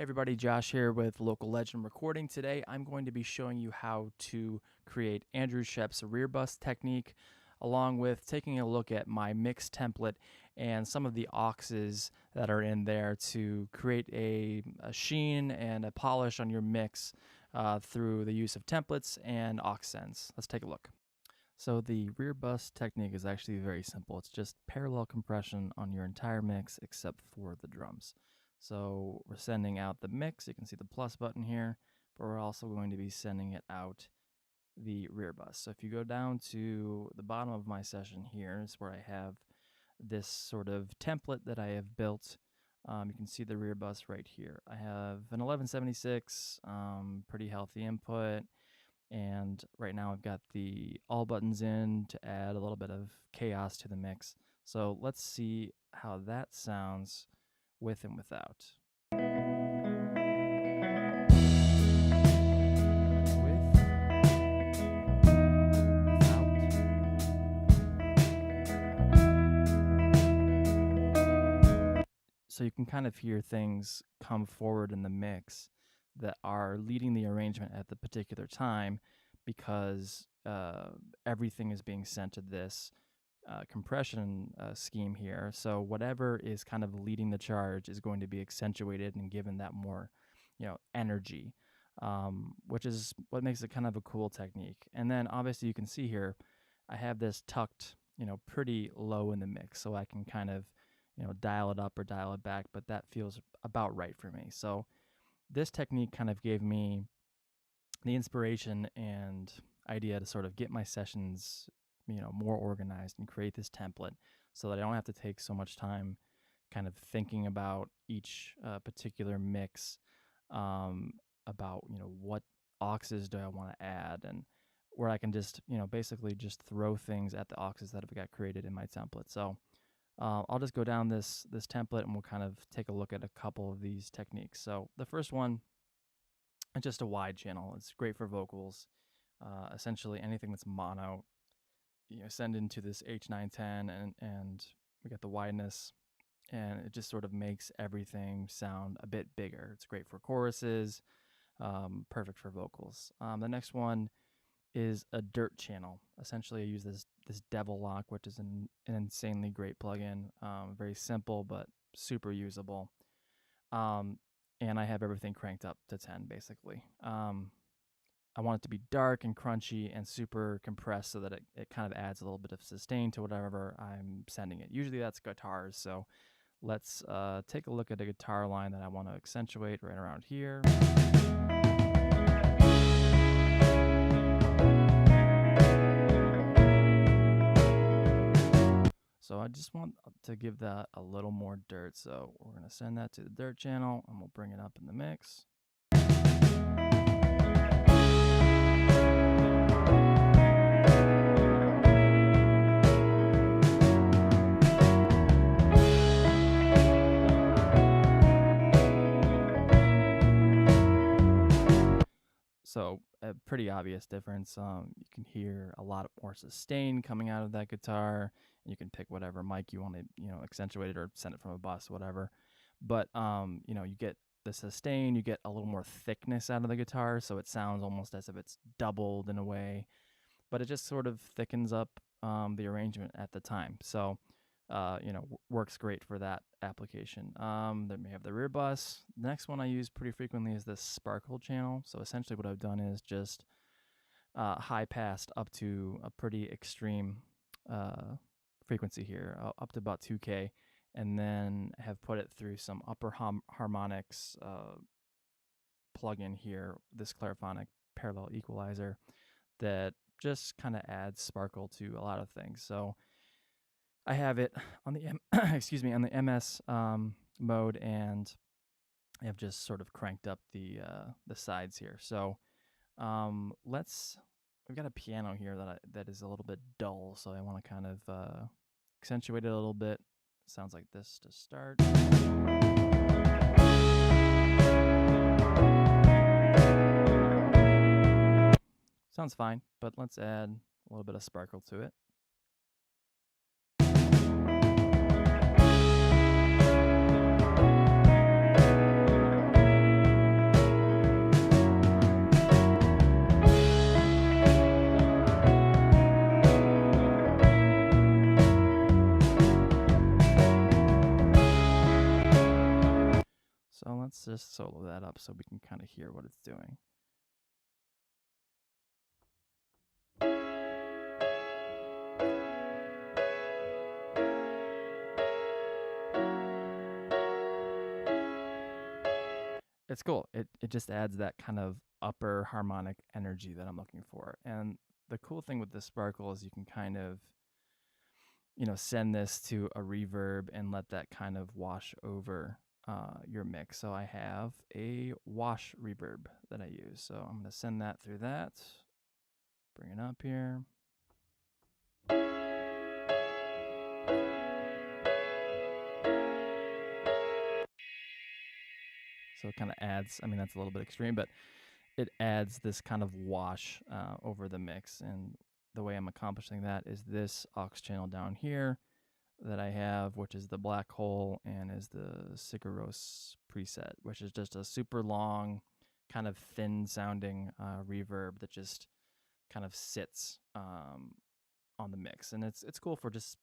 Hey everybody, Josh here with Local Legend Recording. Today I'm going to be showing you how to create Andrew Scheps' rear bus technique, along with taking a look at my mix template and some of the auxes that are in there to create a sheen and a polish on your mix through the use of templates and aux sends. Let's take a look. So the rear bus technique is actually very simple. It's just parallel compression on your entire mix except for the drums. So we're sending out the mix. You can see the plus button here, but we're also going to be sending it out the rear bus. So if you go down to the bottom of my session here is where I have this sort of template that I have built. You can see the rear bus right here. I have an 1176, pretty healthy input. And right now I've got the all buttons in to add a little bit of chaos to the mix. So let's see how that sounds with and without. So you can kind of hear things come forward in the mix that are leading the arrangement at the particular time, because everything is being sent to this compression scheme here. So whatever is kind of leading the charge is going to be accentuated and given that more, energy, which is what makes it kind of a cool technique. And then obviously you can see here, I have this tucked, pretty low in the mix, so I can kind of, dial it up or dial it back, but that feels about right for me. So this technique kind of gave me the inspiration and idea to sort of get my sessions, more organized and create this template so that I don't have to take so much time kind of thinking about each particular mix, about, what auxes do I want to add, and where I can just, basically just throw things at the auxes that I've got created in my template. So I'll just go down this template and we'll kind of take a look at a couple of these techniques. So the first one is just a wide channel. It's great for vocals. Essentially anything that's mono, send into this H910 and we get the wideness, and it just sort of makes everything sound a bit bigger. It's great for choruses, perfect for vocals. The next one is a dirt channel. Essentially I use this Devil Lock, which is an insanely great plugin. Very simple but super usable. And I have everything cranked up to 10 basically. I want it to be dark and crunchy and super compressed so that it kind of adds a little bit of sustain to whatever I'm sending it. Usually that's guitars, so let's take a look at a guitar line that I want to accentuate right around here. So I just want to give that a little more dirt, so we're going to send that to the dirt channel and we'll bring it up in the mix. So a pretty obvious difference. You can hear a lot more sustain coming out of that guitar, and you can pick whatever mic you want to, accentuate it or send it from a bus, whatever. But you get the sustain, you get a little more thickness out of the guitar, so it sounds almost as if it's doubled in a way. But it just sort of thickens up the arrangement at the time. So works great for that application. Then we have the rear bus. The next one I use pretty frequently is this sparkle channel. So essentially what I've done is just high passed up to a pretty extreme frequency here, up to about 2K, and then have put it through some upper harmonics plugin here, this Clariphonic parallel equalizer, that just kind of adds sparkle to a lot of things. So I have it on the on the MS mode, and I have just sort of cranked up the sides here. So we've got a piano here that is a little bit dull, so I want to kind of accentuate it a little bit. Sounds like this to start. Sounds fine, but let's add a little bit of sparkle to it. let's just solo that up so we can kind of hear what it's doing. It's cool. It just adds that kind of upper harmonic energy that I'm looking for. And the cool thing with this sparkle is you can kind of, send this to a reverb and let that kind of wash over your mix. So I have a wash reverb that I use. So I'm going to send that through that. Bring it up here. So it kind of adds, I mean, that's a little bit extreme, but it adds this kind of wash over the mix. And the way I'm accomplishing that is this aux channel down here that I have, which is the black hole and is the Sigaros preset, which is just a super long, kind of thin sounding reverb that just kind of sits on the mix. And it's cool for just,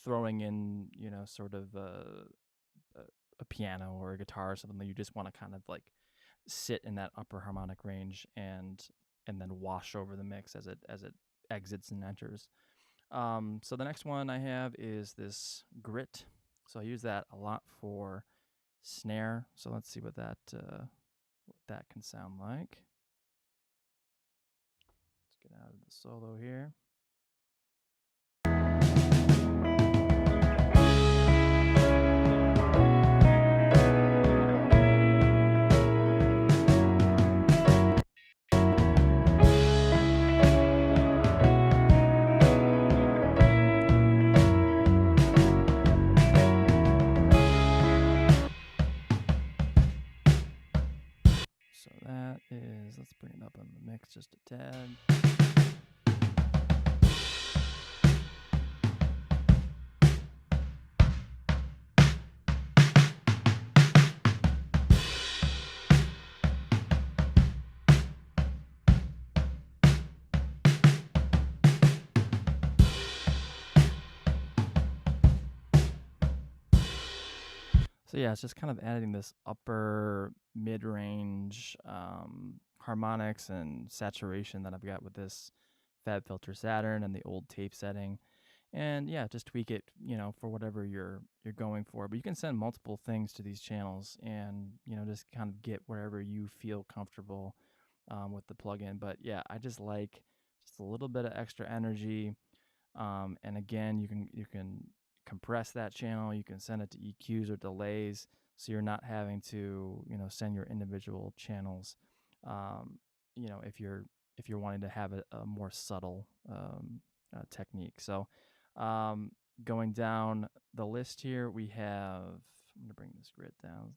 throwing in, sort of a piano or a guitar or something that you just want to kind of like sit in that upper harmonic range and then wash over the mix as it exits and enters. So the next one I have is this grit. So I use that a lot for snare. So let's see what that can sound like. Let's get out of the solo here. So that is, let's bring it up on the mix just a tad. So yeah, it's just kind of adding this upper mid-range harmonics and saturation that I've got with this FabFilter Saturn and the old tape setting. And yeah, just tweak it, for whatever you're going for. But you can send multiple things to these channels and, just kind of get wherever you feel comfortable with the plugin. But yeah, I just like just a little bit of extra energy. And again, you can compress that channel. You can send it to EQs or delays, so you're not having to send your individual channels. If you're wanting to have a more subtle technique. So going down the list here, we have. I'm going to bring this grid down.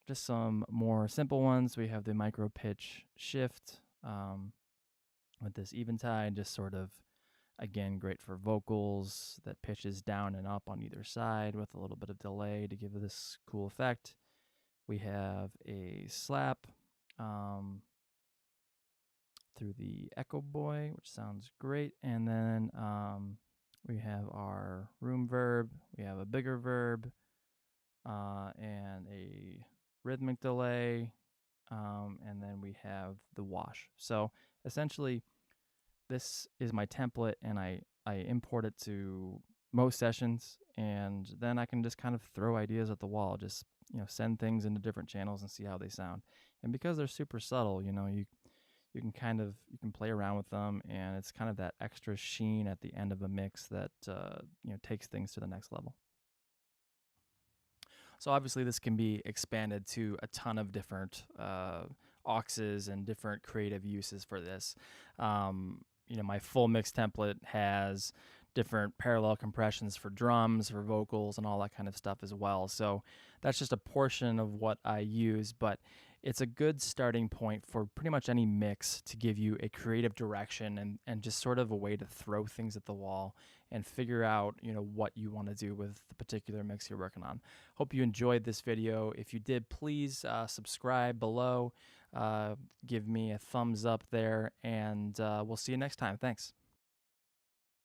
Just some more simple ones. We have the micro pitch shift with this Eventide, just sort of. Again, great for vocals that pitches down and up on either side with a little bit of delay to give this cool effect. We have a slap through the Echo Boy, which sounds great. And then we have our room verb. We have a bigger verb and a rhythmic delay. And then we have the wash. So essentially, this is my template, and I import it to most sessions, and then I can just kind of throw ideas at the wall, just send things into different channels and see how they sound. And because they're super subtle, you can play around with them, and it's kind of that extra sheen at the end of a mix that takes things to the next level. So obviously this can be expanded to a ton of different auxes and different creative uses for this. My full mix template has different parallel compressions for drums, for vocals, and all that kind of stuff as well. So that's just a portion of what I use, but it's a good starting point for pretty much any mix to give you a creative direction and just sort of a way to throw things at the wall and figure out, what you want to do with the particular mix you're working on. Hope you enjoyed this video. If you did, please subscribe below. Give me a thumbs up there, and we'll see you next time. Thanks.